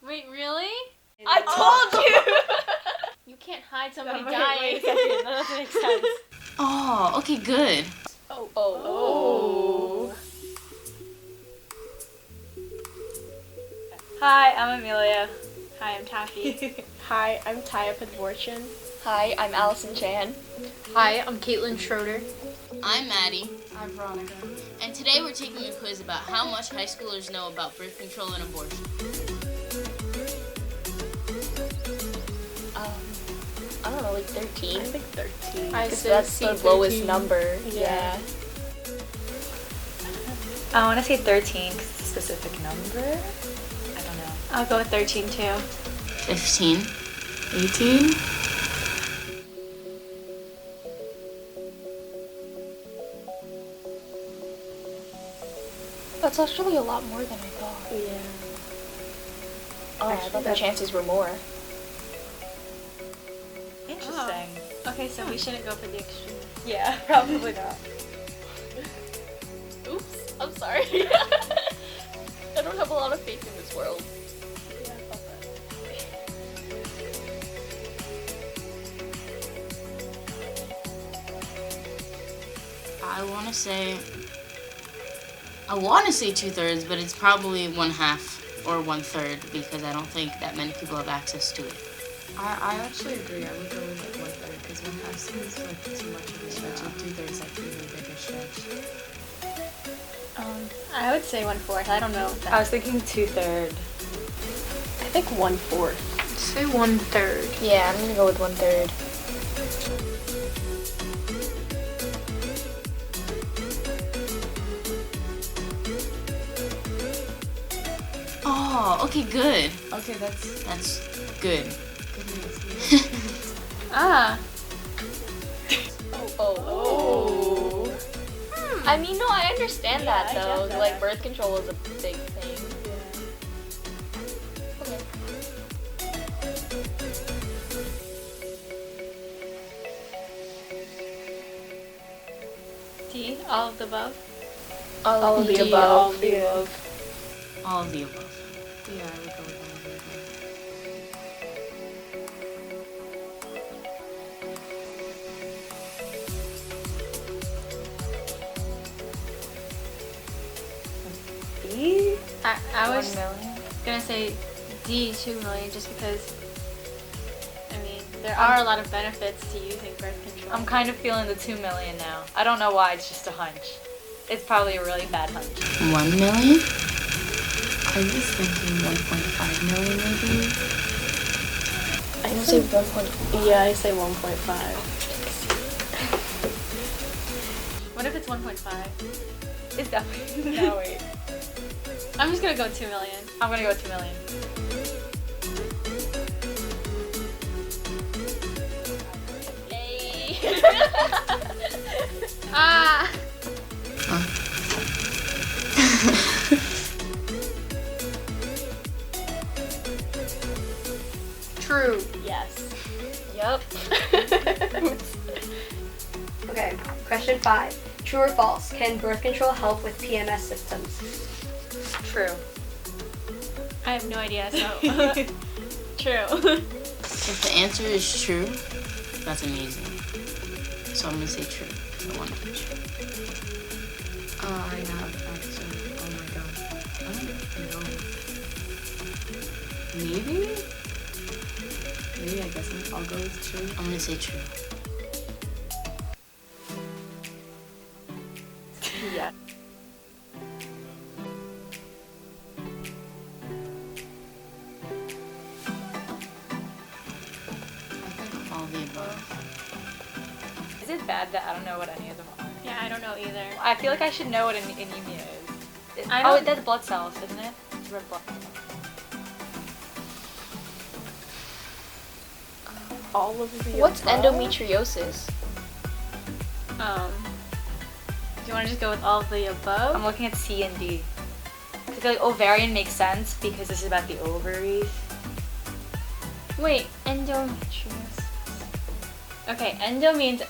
Wait, really? I told you! You can't hide somebody dying. That doesn't make sense. Oh, okay, good. Oh. Hi, I'm Amelia. Hi, I'm Taffy. Hi, I'm Taya Podvorchin. Hi, I'm Allison Chan. Hi, I'm Caitlin Schroeder. I'm Maddie, I'm Veronica. and today we're taking a quiz about how much high schoolers know about birth control and abortion. I don't know, like 13? I think 13. I Because said that's the lowest C13. number. Yeah. I want to say 13 because it's a specific number. I don't know. I'll go with 13 too. 15. 18? That's actually a lot more than I thought. Yeah. Oh, I thought the chances were more. Interesting. Okay, so we shouldn't go for the extreme. Yeah, probably not. Oops, I'm sorry. I don't have a lot of faith in this world. I want to say 2/3, but it's probably 1/2 or 1/3 because I don't think that many people have access to it. I actually agree. I would go with like 1/3 because 1/2 seems like too much of a stretch. And 2/3 like even bigger stretch. I would say 1/4. I don't know. I was thinking 2/3. I think 1/4. Say 1/3. Yeah, I'm gonna go with 1/3. Oh, okay, good. Okay, That's good. good news. Ah. Oh. I mean, no, I understand that I though. get that. Like, birth control is a big thing. Okay. D, all of the above. All of the D, above. all of the above. All of the above. Yeah, I would go with all of the above. B? I was 1 million. gonna say D, 2 million, just because, I mean, there are a lot of benefits to using birth control. I'm kind of feeling the 2 million now. I don't know why, it's just a hunch. It's probably a really bad hunch. 1 million? I was thinking 1.5 million maybe. I would say 1. Yeah, I say 1.5. What if it's 1.5? It's definitely. No, wait. I'm just gonna go 2 million. I'm gonna go with 2 million. Hey. Ah! True. Yes. Yup. Okay, question 5. True or false? Can birth control help with PMS symptoms? True. I have no idea, so. True. If the answer is true, that's amazing. So I'm gonna say true. I want to be true. I have actually. Oh my god. I don't know. Maybe? Maybe, I guess I'll go with true. I'm gonna say true. Yeah. All of the above. Is it bad that I don't know what any of them are? Yeah, I don't know either. I feel like I should know what an anemia is. I Oh, don't- that's blood cells, isn't it? It's red blood cells. All of the What's above? endometriosis? Do you want to just go with all of the above? I'm looking at C and D. I feel like ovarian makes sense because this is about the ovaries. Wait, endometriosis. Okay, endo means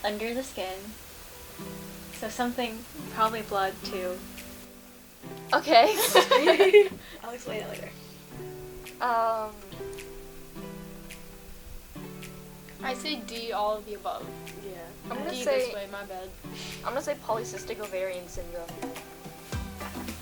under the skin. So something, probably blood too. Okay. I'll explain it later. I say D, all of the above. Yeah. I'm gonna D say this way, my bad. I'm gonna say polycystic ovarian syndrome.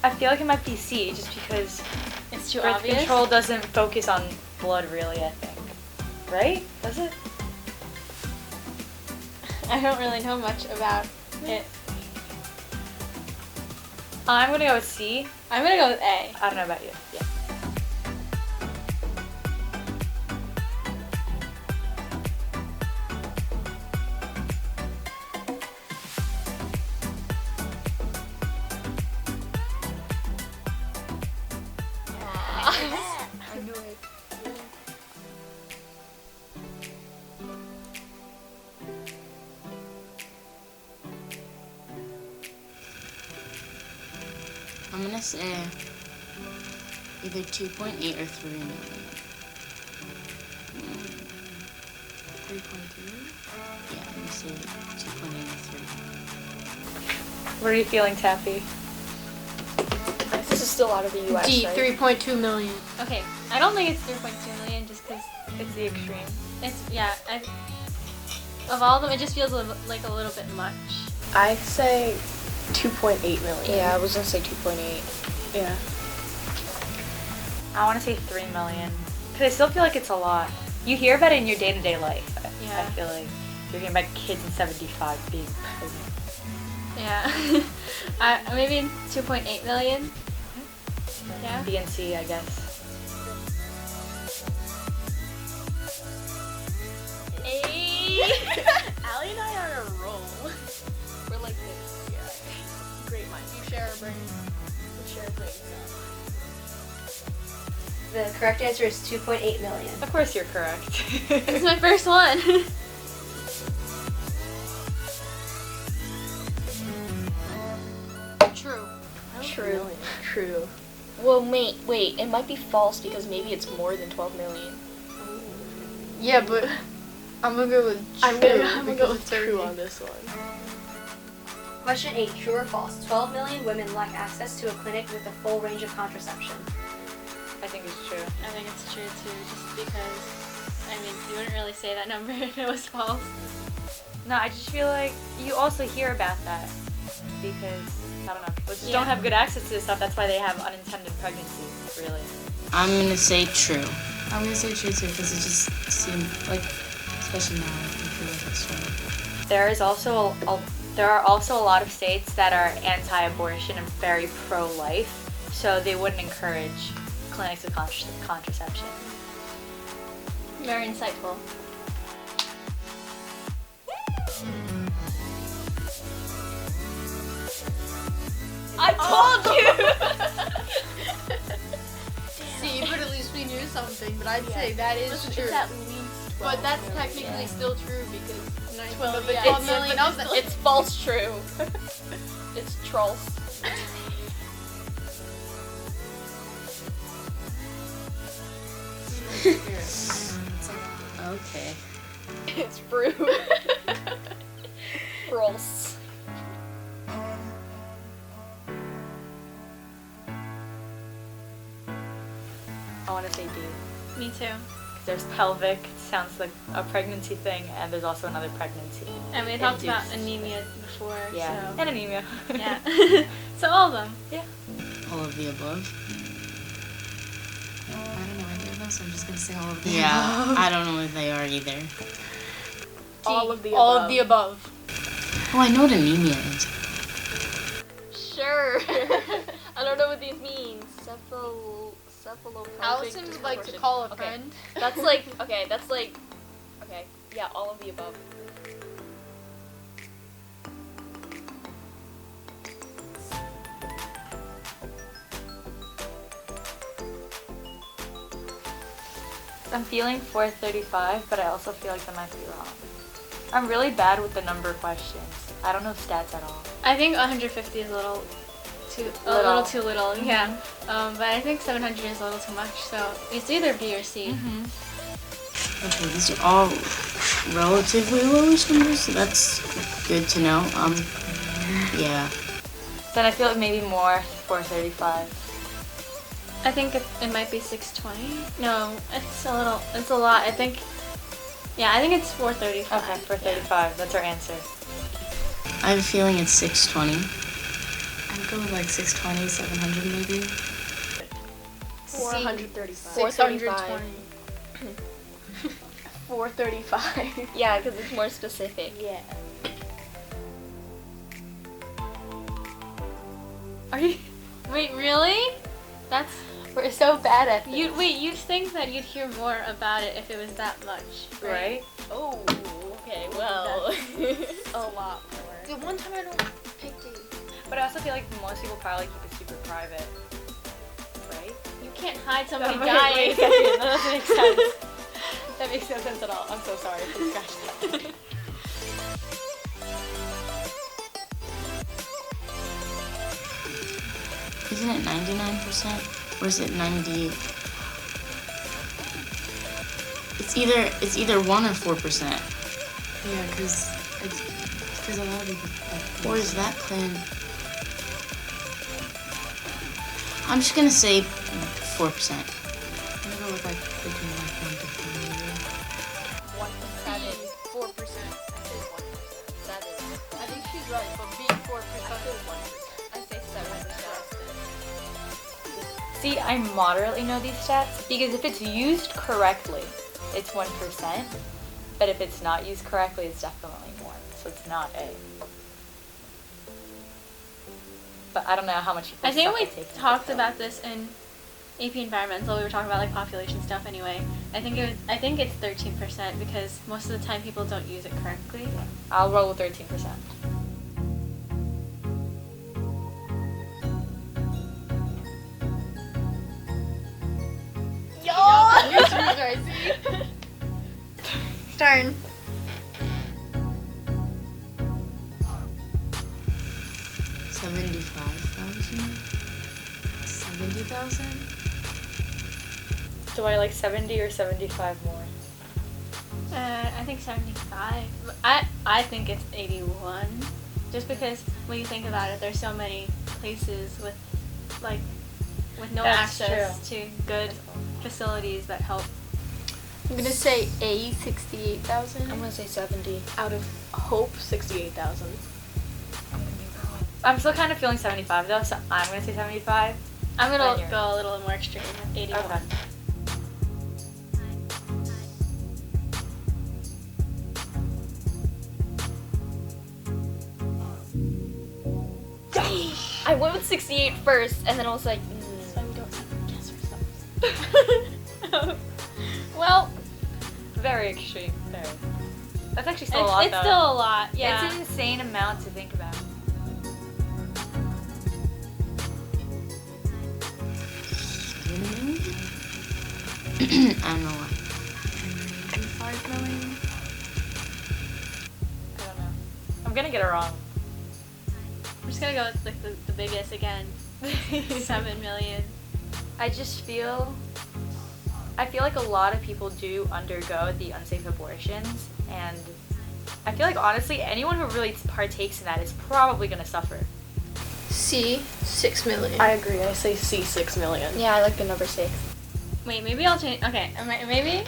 I feel like it might be C, just because It's too birth obvious. control doesn't focus on blood really, I think. Right? Does it? I don't really know much about it. I'm gonna go with C. I'm gonna go with A. I don't know about you. Yeah. I knew it. I'm gonna say either 2.8 or 3 million. 3.2. Yeah, I'm gonna say 2.8 or 3. What are you feeling, Taffy? This is still out of the US, D, right? 3.2 million. Okay, I don't think it's 3.2 million just because It's the extreme. it's, yeah, of all of them, it just feels like a little bit much. I'd say 2.8 million. Yeah, I was gonna say 2.8. Yeah. I want to say 3 million. Because I still feel like it's a lot. You hear about it in your day-to-day life. I Yeah. feel like you're hearing about kids in 75 being pregnant. Yeah. Maybe 2.8 million. Yeah. B and C, I guess. Allie and I are on a roll. We're like this. Yeah. Great minds. You share a brain. We share a brain cell. The correct answer is 2.8 million. Of course you're correct. It's my first one. True. True. True. Well, wait. It might be false because maybe it's more than 12 million. Yeah, but I'm gonna go with true. I'm gonna go because with it's true 30. on this one. Question 8. True or false? 12 million women lack access to a clinic with a full range of contraception. I think it's true. I think it's true too, just because, I mean, you wouldn't really say that number if it was false. No, I just feel like you also hear about that because, I don't know, people just Yeah. don't have good access to this stuff. That's why they have unintended pregnancies, really. I'm gonna say true. I'm gonna say true too because it just seemed like, especially now, I feel like it's true. There are also a lot of states that are anti-abortion and very pro-life, so they wouldn't encourage clinics with contraception. Very insightful. I told you! See, but at least we knew something. But I'd say that is true. It's at least 12 But that's million. technically still true because 12, but yeah. 12 million is still- It's false true. It's trolls. Okay. It's true. Trolls. I want to say D. Me too. There's pelvic, sounds like a pregnancy thing, and there's also another pregnancy. And we talked about Induced. anemia before, Yeah, so. and anemia. Yeah. So all of them. Yeah. All of the above. I don't know any of them, so I'm just gonna say all of them. Yeah, I don't know what they are either. all of the All above. of the above. Oh, I know what anemia is. Sure. I don't know what these mean. Cephalopelvic. Allison would like to disproportion. call a Okay. friend. That's like, okay, yeah, all of the above. I'm feeling 435, but I also feel like I might be wrong. I'm really bad with the number questions. I don't know stats at all. I think 150 is a little too little, yeah. But I think 700 is a little too much, so it's either B or C. Okay, these are all relatively lowish numbers, so that's good to know. Yeah. Then I feel like maybe more 435. I think it might be 620. No, it's a lot. I think it's 435. Okay, 435. That's our answer. I have a feeling it's 620. I'd go with like 620, 700 maybe. 435. 620. 435. Yeah, because it's more specific. Yeah. Are you? Wait, really? That's We're so bad at this. you'd think that you'd hear more about it if it was that much, Right? Oh, okay, well. a lot more. The one time I don't pick it. But I also feel like most people probably keep it super private. Right? You can't hide somebody Wait, dying. wait a second. That doesn't make sense. That makes no sense at all. I'm so sorry. Please scratch that. Isn't it 99%? Or is it 90? It's either 1 or 4%. Yeah, because a lot of people. Or is that plan? I'm just gonna say 4%. I'm gonna go with like between like 1 to 3 maybe. 1%. 4%. I say 1%. 7. I think she's right, but being 4%. I say 1%. I say 7%. See, I moderately know these stats because if it's used correctly, it's 1%. But if it's not used correctly, it's definitely more. So it's not A. But I don't know how much people I think suck we at taking talked the pill. about this in AP Environmental. We were talking about like population stuff anyway. I think it's 13% because most of the time people don't use it correctly. I'll roll with 13%. Turn. 75,000? 70,000? Do I like 70 or 75 more? I think 75. I think it's 81. Just because when you think about it, there's so many places with no That's access to good facilities that help. I'm gonna say A, 68,000. I'm gonna say 70. Out of hope, 68,000. I'm still kind of feeling 75 though, so I'm gonna say 75. I'm gonna Right here. go a little more extreme. 81. Okay. I went with 68 first, and then I was like, So we don't guess ourselves. Well, Very extreme. Very. That's actually still a lot it's though. still a lot. Yeah. It's an insane amount to think about. I don't know why. 5 million? I don't know. I'm gonna get it wrong. I'm just gonna go with like the biggest again. 7 million. I feel like a lot of people do undergo the unsafe abortions, and I feel like honestly anyone who really partakes in that is probably gonna suffer. C, 6 million. I agree. I say C, 6 million. yeah, I like the number 6. Wait, maybe I'll change. Okay, maybe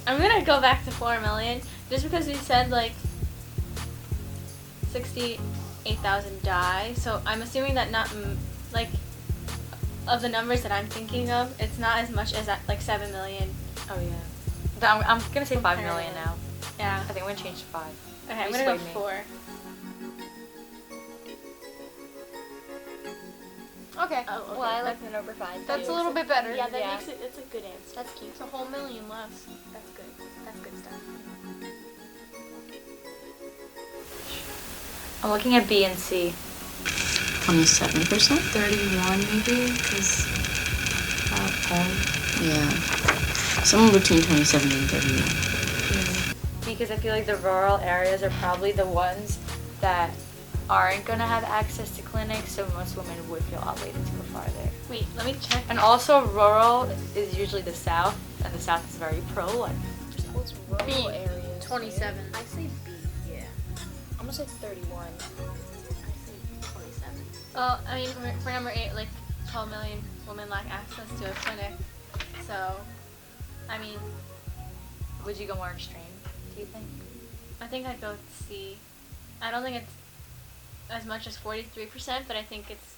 I'm gonna go back to 4 million just because we said like 68,000 die. So I'm assuming that not like of the numbers that I'm thinking of, it's not as much as that, like 7 million. Oh yeah. I'm gonna say 5 million now. Yeah. I think I'm gonna change to 5. Okay, I'm You gonna go swayed me. 4. Okay. Oh, okay. Well, I like the number 5. That's a little bit better. Yeah, that yeah. makes it. It's a good answer. That's cute. It's a whole million less. That's good. That's good stuff. I'm looking at B and C. 27%? 31 maybe? Because Yeah. Somewhere between 27 and 31. Because I feel like the rural areas are probably the ones that aren't gonna have access to clinics, so most women would feel obligated to go farther. Wait, let me check. And also rural is usually the South, and the South is very pro-life. What's rural B, areas? 27. I say B. Yeah. I'm gonna say 31. I say 27. Well, I mean, for number 8, like 12 million women lack access to a clinic. So, I mean, Would you go more extreme, do you think? I think I'd go with C. I don't think it's as much as 43%, but I think it's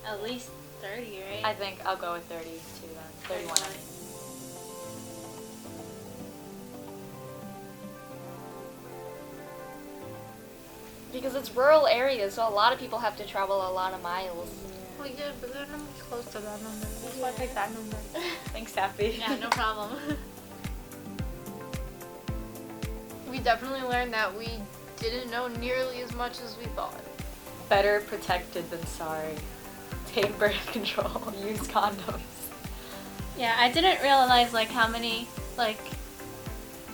at least 30, right? I think I'll go with 30 too then. 31. Because it's rural areas, so a lot of people have to travel a lot of miles. Well, yeah, but that number's close to that number. That's why I picked that number. Thanks, Sappy. Yeah, no problem. We definitely learned that we didn't know nearly as much as we thought. Better protected than sorry. Take birth control. Use condoms. Yeah, I didn't realize like how many like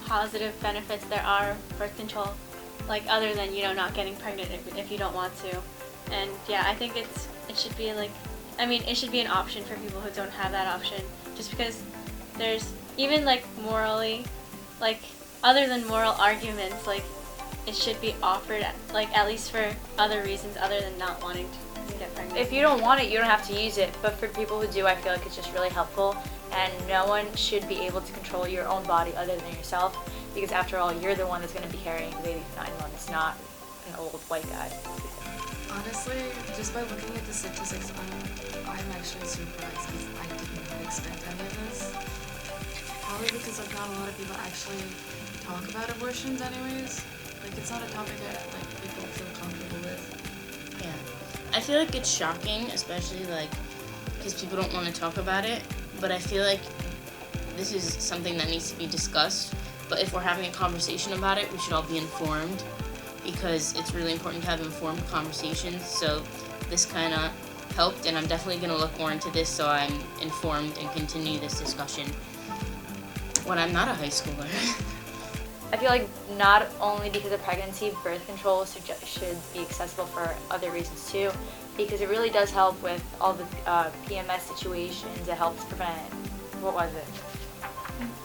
positive benefits there are of birth control, like other than not getting pregnant if you don't want to. And yeah, I think it should be like, I mean, it should be an option for people who don't have that option, just because there's even like morally, like other than moral arguments, like it should be offered like at least for other reasons other than not wanting to get pregnant. If you don't want it, you don't have to use it. But for people who do, I feel like it's just really helpful. And no one should be able to control your own body other than yourself. Because after all, you're the one that's going to be carrying the baby for 9 months, not an old white guy. Honestly, just by looking at the statistics, I'm actually surprised because I didn't expect any of this. Probably because like not a lot of people actually talk about abortions anyways. Like it's not a topic that like people feel comfortable with. Yeah. I feel like it's shocking, especially like because people don't want to talk about it. But I feel like this is something that needs to be discussed. But if we're having a conversation about it, we should all be informed, because it's really important to have informed conversations. So this kind of helped, and I'm definitely going to look more into this so I'm informed and continue this discussion when I'm not a high schooler. I feel like not only because of pregnancy, birth control should be accessible for other reasons too, because it really does help with all the PMS situations. It helps prevent, what was it?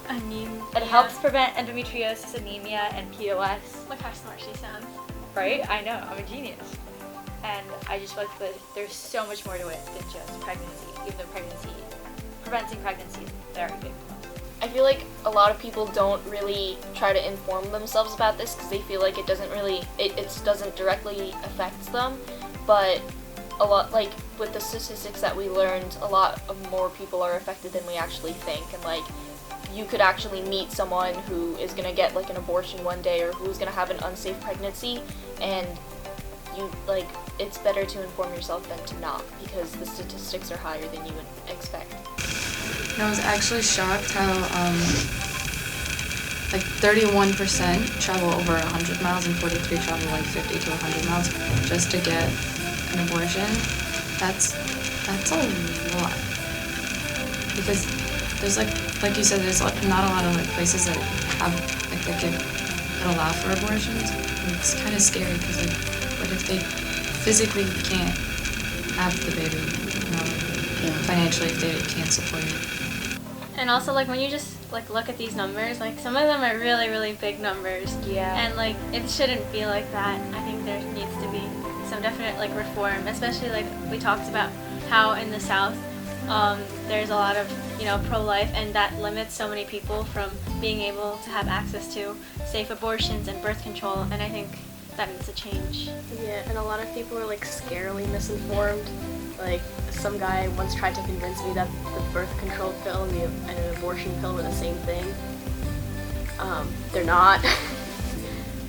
Anemia. It helps prevent endometriosis, anemia, and POS. Look how smart she sounds. Right? I know, I'm a genius. And I just feel like there's so much more to it than just pregnancy, even though preventing pregnancy is very big. I feel like a lot of people don't really try to inform themselves about this because they feel like it doesn't directly affect them. But a lot, like with the statistics that we learned, a lot of more people are affected than we actually think. And like, you could actually meet someone who is gonna get like an abortion one day, or who's gonna have an unsafe pregnancy, and it's better to inform yourself than to not, because the statistics are higher than you would expect. And I was actually shocked how like 31% travel over 100 miles and 43 travel like 50 to 100 miles just to get an abortion. That's a lot. Because there's like you said, there's not a lot of like places that have like that allow for abortions. And it's kind of scary because like, what if they physically can't have the baby, financially if they can't support it. And also, like, when you just like look at these numbers, like some of them are really, really big numbers. Yeah. And like it shouldn't be like that. I think there needs to be some definite like reform, especially like we talked about how in the South there's a lot of pro-life, and that limits so many people from being able to have access to safe abortions and birth control. And I think that needs to change. Yeah, and a lot of people are like scarily misinformed. Like some guy once tried to convince me that the birth control pill and an abortion pill were the same thing. They're not.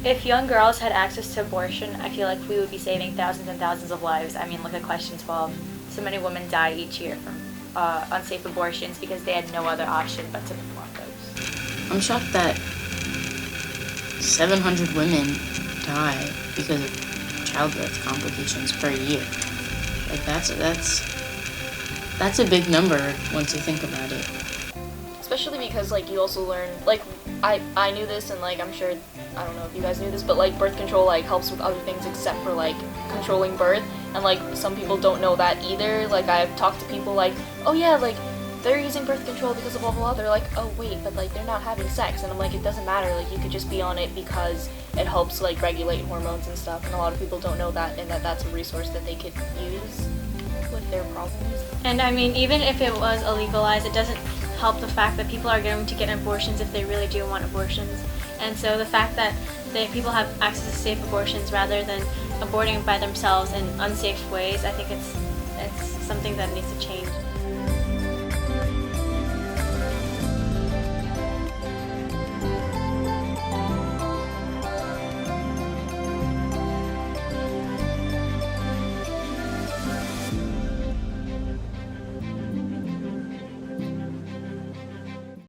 If young girls had access to abortion, I feel like we would be saving thousands and thousands of lives. I mean, look at question 12. So many women die each year from unsafe abortions because they had no other option but to perform those. I'm shocked that 700 women die because of childbirth complications per year. Like that's a big number once you think about it. Especially because like you also learn, like I knew this, and like I'm sure, I don't know if you guys knew this, but like birth control like helps with other things except for like controlling birth, and like some people don't know that either. Like I've talked to people like, oh yeah, like they're using birth control because of blah blah blah. They're like, oh wait, but like they're not having sex, and I'm like, it doesn't matter. Like you could just be on it because it helps like regulate hormones and stuff, and a lot of people don't know that, and that's a resource that they could use. their problems. And I mean, even if it was illegalized, it doesn't help the fact that people are going to get abortions if they really do want abortions. And so the fact that people have access to safe abortions rather than aborting by themselves in unsafe ways, I think it's something that needs to change.